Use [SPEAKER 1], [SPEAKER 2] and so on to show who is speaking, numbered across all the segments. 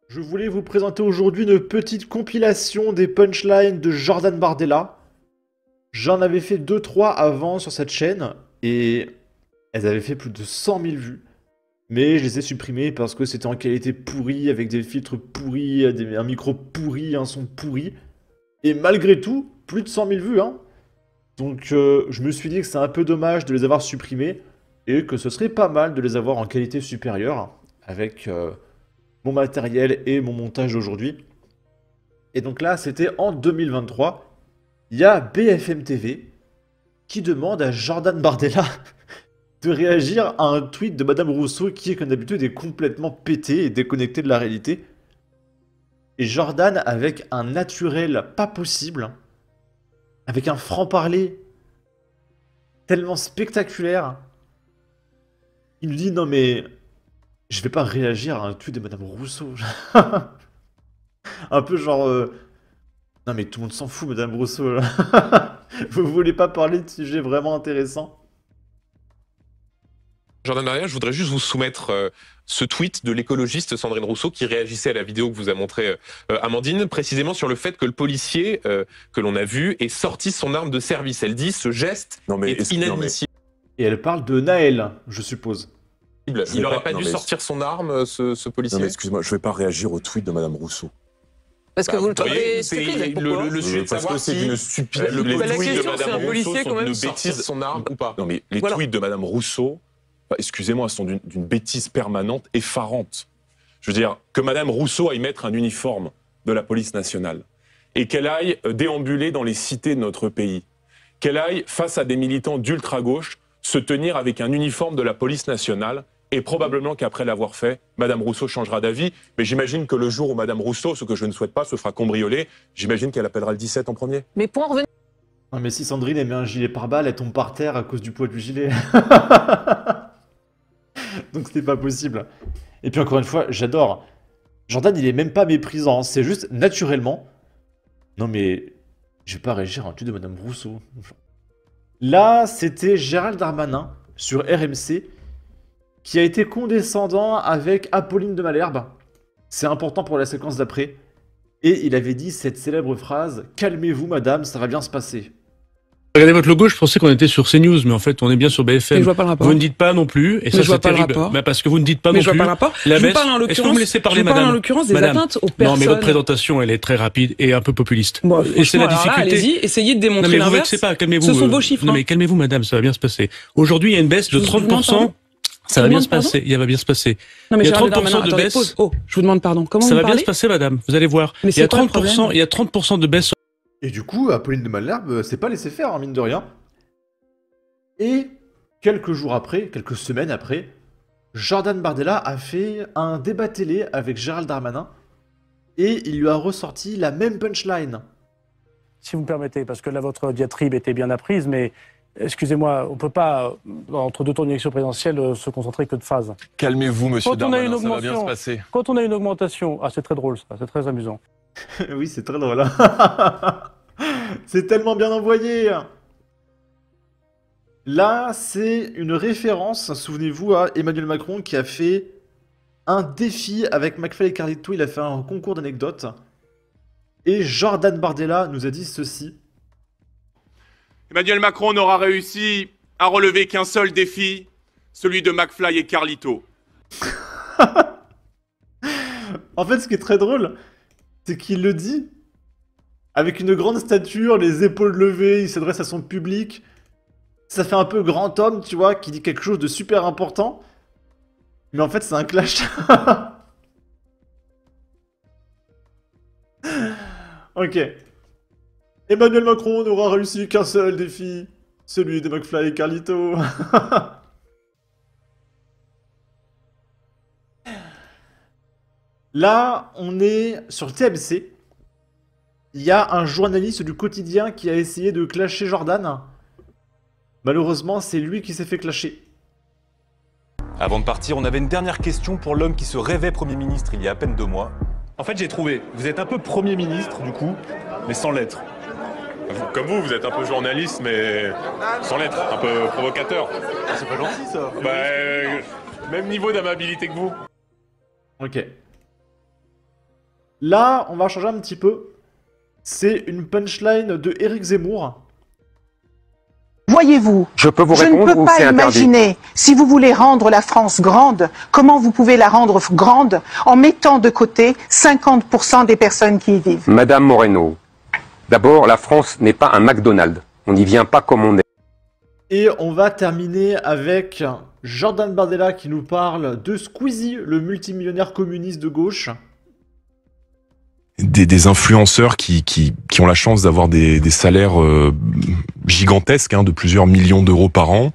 [SPEAKER 1] Je voulais vous présenter aujourd'hui une petite compilation des punchlines de Jordan Bardella. J'en avais fait deux trois avant sur cette chaîne et elles avaient fait plus de 100 000 vues. Mais je les ai supprimées parce que c'était en qualité pourrie, avec des filtres pourris, un micro pourri, un son pourri. Et malgré tout, plus de 100 000 vues, hein. Donc je me suis dit que c'est un peu dommage de les avoir supprimées et que ce serait pas mal de les avoir en qualité supérieure avec mon matériel et mon montage d'aujourd'hui. Et donc là, c'était en 2023. Il y a BFM TV qui demande à Jordan Bardella de réagir à un tweet de Madame Rousseau qui, comme d'habitude, est complètement pété et déconnecté de la réalité. Et Jordan, avec un naturel pas possible, avec un franc-parler tellement spectaculaire, il nous dit non mais je vais pas réagir à un tweet de Madame Rousseau. Un peu genre non mais tout le monde s'en fout Madame Rousseau là. Vous voulez pas parler de sujets vraiment intéressants?
[SPEAKER 2] Jordan Bardella, je voudrais juste vous soumettre ce tweet de l'écologiste Sandrine Rousseau qui réagissait à la vidéo que vous a montrée Amandine, précisément sur le fait que le policier que l'on a vu ait sorti son arme de service. Elle dit ce geste est inadmissible.
[SPEAKER 1] Et elle parle de Naël, je suppose.
[SPEAKER 2] Il n'aurait pas dû sortir son arme, ce policier.
[SPEAKER 3] Non mais excuse-moi, je vais pas réagir au tweet de Madame Rousseau.
[SPEAKER 4] Parce que vous le trouvez stupide.
[SPEAKER 2] Le sujet de savoir si
[SPEAKER 3] une stupide.
[SPEAKER 2] le
[SPEAKER 4] la
[SPEAKER 2] tweet
[SPEAKER 4] question,
[SPEAKER 2] de
[SPEAKER 4] c'est un
[SPEAKER 2] Madame
[SPEAKER 4] policier,
[SPEAKER 2] Rousseau
[SPEAKER 4] quand
[SPEAKER 2] sont
[SPEAKER 4] même,
[SPEAKER 2] une
[SPEAKER 4] sortir
[SPEAKER 2] bêtise son arme ou pas.
[SPEAKER 3] Non mais les
[SPEAKER 4] Voilà.
[SPEAKER 3] tweets de Madame Rousseau, excusez-moi, sont d'une bêtise permanente, effarante. Je veux dire, que Madame Rousseau aille mettre un uniforme de la police nationale et qu'elle aille déambuler dans les cités de notre pays, qu'elle aille face à des militants d'ultra-gauche se tenir avec un uniforme de la police nationale. Et probablement qu'après l'avoir fait, Madame Rousseau changera d'avis. Mais j'imagine que le jour où Madame Rousseau, ce que je ne souhaite pas, se fera cambrioler, j'imagine qu'elle appellera le 17 en premier.
[SPEAKER 4] Mais pour en revenir
[SPEAKER 1] Non mais si Sandrine elle met un gilet pare-balles, elle tombe par terre à cause du poids du gilet. Donc c'était pas possible. Et puis encore une fois, j'adore. Jordan il est même pas méprisant, c'est juste naturellement. Non mais je vais pas réagir à un tweet de Madame Rousseau. Là c'était Gérald Darmanin sur RMC qui a été condescendant avec Apolline de Malherbe. C'est important pour la séquence d'après. Et il avait dit cette célèbre phrase « Calmez-vous madame, ça va bien se passer ».
[SPEAKER 5] Regardez votre logo, je pensais qu'on était sur CNews, mais en fait, on est bien sur BFM.
[SPEAKER 6] Mais je vois pas le rapport.
[SPEAKER 5] Vous ne dites pas non plus, et
[SPEAKER 6] Mais
[SPEAKER 5] ça
[SPEAKER 6] je vois
[SPEAKER 5] c'est
[SPEAKER 6] pas le
[SPEAKER 5] terrible.
[SPEAKER 6] rapport.
[SPEAKER 5] Bah, parce que vous ne dites pas
[SPEAKER 6] Mais
[SPEAKER 5] non
[SPEAKER 6] je vois
[SPEAKER 5] plus.
[SPEAKER 6] pas le rapport.
[SPEAKER 5] La
[SPEAKER 6] Je vous
[SPEAKER 5] baisse.
[SPEAKER 6] parle en
[SPEAKER 5] Est-ce que vous me laissez parler,
[SPEAKER 6] je vous parle
[SPEAKER 5] madame
[SPEAKER 6] en l'occurrence des
[SPEAKER 5] Madame.
[SPEAKER 6] atteintes aux
[SPEAKER 5] Non,
[SPEAKER 6] personnes.
[SPEAKER 5] mais votre présentation, elle est très rapide et un peu populiste.
[SPEAKER 6] Bon,
[SPEAKER 5] et c'est la
[SPEAKER 6] franchement, alors là,
[SPEAKER 5] difficulté.
[SPEAKER 6] allez-y, essayez de
[SPEAKER 5] Non,
[SPEAKER 6] démontrer
[SPEAKER 5] mais vous
[SPEAKER 6] l'inverse.
[SPEAKER 5] vexez pas, calmez-vous.
[SPEAKER 6] Ce sont vos chiffres.
[SPEAKER 5] Non, mais calmez-vous, madame, ça va bien se passer. Aujourd'hui, il y a une baisse de
[SPEAKER 6] Je vous demande
[SPEAKER 5] 30%.
[SPEAKER 6] pardon.
[SPEAKER 5] Ça
[SPEAKER 6] Je
[SPEAKER 5] va
[SPEAKER 6] vous
[SPEAKER 5] bien
[SPEAKER 6] demande
[SPEAKER 5] se passer. Il va bien se passer.
[SPEAKER 6] Non, mais
[SPEAKER 5] Il y a
[SPEAKER 6] Gérald
[SPEAKER 5] 30%
[SPEAKER 6] Darmanin,
[SPEAKER 5] de
[SPEAKER 6] attendez,
[SPEAKER 5] baisse.
[SPEAKER 6] pause. Oh, je vous demande pardon. Comment
[SPEAKER 5] Ça
[SPEAKER 6] vous
[SPEAKER 5] va bien
[SPEAKER 6] parlez
[SPEAKER 5] se passer, madame. Vous allez voir.
[SPEAKER 6] Mais
[SPEAKER 5] Il y a
[SPEAKER 6] c'est quoi le
[SPEAKER 5] 30%,
[SPEAKER 6] problème
[SPEAKER 5] il y a 30% de baisse.
[SPEAKER 1] Et du coup, Apolline de Malherbe s'est pas laissé faire, hein, mine de rien. Et quelques jours après, quelques semaines après, Jordan Bardella a fait un débat télé avec Gérald Darmanin et il lui a ressorti la même punchline.
[SPEAKER 7] Si vous me permettez, parce que là, votre diatribe était bien apprise, mais excusez-moi, on ne peut pas, entre deux tours d'élection présidentielle, se concentrer que de phrases.
[SPEAKER 3] Calmez-vous, monsieur
[SPEAKER 7] Quand on a une
[SPEAKER 3] Darmanin, ça va bien se
[SPEAKER 7] augmentation,
[SPEAKER 3] passer.
[SPEAKER 7] quand on a une augmentation, ah c'est très drôle ça, c'est très amusant.
[SPEAKER 1] Oui, c'est très drôle. Hein. C'est tellement bien envoyé. Là, c'est une référence, souvenez-vous, à Emmanuel Macron qui a fait un défi avec McFly et Carlito. Il a fait un concours d'anecdotes. Et Jordan Bardella nous a dit ceci.
[SPEAKER 8] Emmanuel Macron n'aura réussi à relever qu'un seul défi, celui de McFly et Carlito.
[SPEAKER 1] En fait, ce qui est très drôle, c'est qu'il le dit avec une grande stature, les épaules levées, il s'adresse à son public. Ça fait un peu grand homme, tu vois, qui dit quelque chose de super important. Mais en fait, c'est un clash. Ok. Emmanuel Macron n'aura réussi qu'un seul défi, celui de McFly et Carlito. Là, on est sur TMC. Il y a un journaliste du quotidien qui a essayé de clasher Jordan. Malheureusement, c'est lui qui s'est fait clasher.
[SPEAKER 9] Avant de partir, on avait une dernière question pour l'homme qui se rêvait Premier ministre il y a à peine 2 mois. En fait, j'ai trouvé. Vous êtes un peu Premier ministre, du coup, mais sans lettres.
[SPEAKER 2] Comme vous êtes un peu journaliste, mais sans lettres, un peu provocateur.
[SPEAKER 9] C'est pas gentil, ça.
[SPEAKER 2] Bah, même niveau d'amabilité que vous.
[SPEAKER 1] Ok. Là, on va changer un petit peu. C'est une punchline de Éric Zemmour.
[SPEAKER 6] Voyez-vous,
[SPEAKER 10] Je peux vous
[SPEAKER 6] je ne
[SPEAKER 10] répondre
[SPEAKER 6] peux
[SPEAKER 10] ou
[SPEAKER 6] pas
[SPEAKER 10] c'est interdit?
[SPEAKER 6] imaginer, si vous voulez rendre la France grande, comment vous pouvez la rendre grande en mettant de côté 50% des personnes qui y vivent.
[SPEAKER 10] Madame Moreno, d'abord, la France n'est pas un McDonald's. On n'y vient pas comme on est.
[SPEAKER 1] Et on va terminer avec Jordan Bardella qui nous parle de Squeezie, le multimillionnaire communiste de gauche.
[SPEAKER 3] Des influenceurs qui ont la chance d'avoir des salaires gigantesques, de plusieurs millions d'euros par an,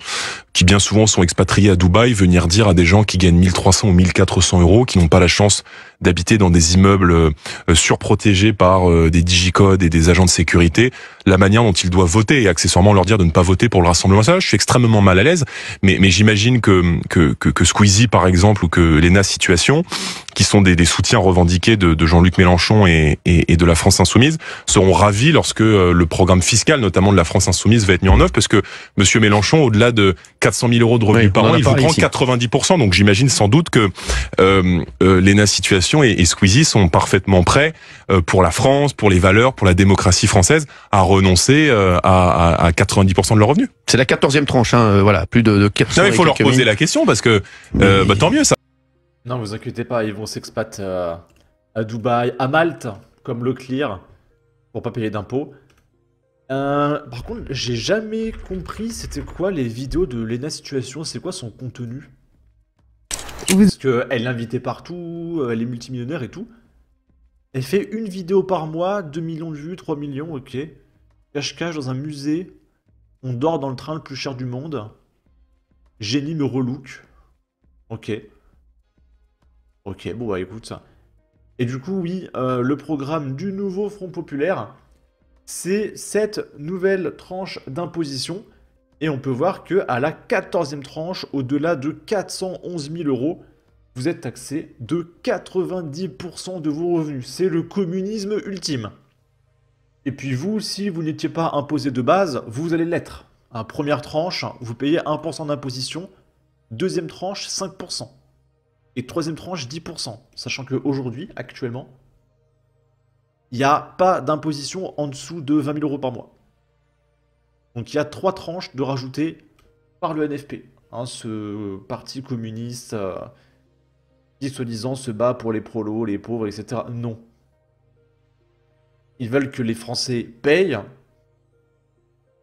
[SPEAKER 3] qui bien souvent sont expatriés à Dubaï, venir dire à des gens qui gagnent 1300 ou 1400 euros, qui n'ont pas la chance d'habiter dans des immeubles surprotégés par des digicodes et des agents de sécurité, la manière dont ils doivent voter, et accessoirement leur dire de ne pas voter pour le Rassemblement national. Je suis extrêmement mal à l'aise, mais j'imagine que Squeezie, par exemple, ou que Léna Situation, qui sont des soutiens revendiqués de Jean-Luc Mélenchon et de la France Insoumise, seront ravis lorsque le programme fiscal, notamment de la France Insoumise, va être mis en œuvre, parce que Monsieur Mélenchon, au-delà de 400 000 euros de revenus par an, il vous prend 90%. Donc j'imagine sans doute que Léna Situation et Squeezie sont parfaitement prêts pour la France, pour les valeurs, pour la démocratie française, à renoncer à 90% de leurs revenus.
[SPEAKER 11] C'est la 14e tranche, voilà, plus de 400.
[SPEAKER 3] Non, il faut leur poser la question, parce que tant mieux ça.
[SPEAKER 1] Non, vous inquiétez pas, ils vont s'expat à Dubaï, à Malte, comme Leclerc, pour pas payer d'impôts. Par contre, j'ai jamais compris c'était quoi les vidéos de Léna Situation, c'est quoi son contenu? Parce qu'elle l'invitait partout, elle est multimillionnaire et tout. Elle fait une vidéo par mois, 2 millions de vues, 3 millions, ok. Cache-cache dans un musée, on dort dans le train le plus cher du monde. Génie me relook. Ok. Ok, bon bah écoute ça. Et du coup, oui, le programme du nouveau Front Populaire, c'est cette nouvelle tranche d'imposition. Et on peut voir que à la 14e tranche, au-delà de 411 000 euros, vous êtes taxé de 90% de vos revenus. C'est le communisme ultime. Et puis vous, si vous n'étiez pas imposé de base, vous allez l'être. Première tranche, vous payez 1% d'imposition. Deuxième tranche, 5%. Et troisième tranche, 10%. Sachant qu'aujourd'hui, actuellement, il n'y a pas d'imposition en dessous de 20 000 euros par mois. Donc il y a 3 tranches de rajouter par le NFP. Ce parti communiste qui, soi-disant, se bat pour les prolos, les pauvres, etc. Non. Ils veulent que les Français payent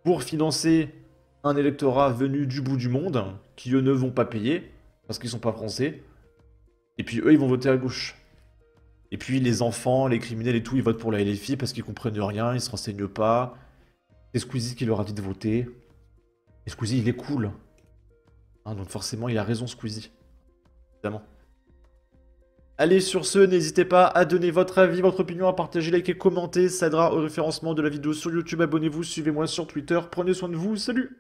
[SPEAKER 1] pour financer un électorat venu du bout du monde, qui eux ne vont pas payer, parce qu'ils sont pas français. Et puis eux, ils vont voter à gauche. Et puis les enfants, les criminels et tout, ils votent pour la LFI parce qu'ils comprennent rien, ils se renseignent pas. C'est Squeezie qui leur a dit de voter. Et Squeezie, il est cool. Donc forcément, il a raison, Squeezie. Évidemment. Allez, sur ce, n'hésitez pas à donner votre avis, votre opinion, à partager, liker, commenter. Ça aidera au référencement de la vidéo sur YouTube. Abonnez-vous, suivez-moi sur Twitter. Prenez soin de vous. Salut!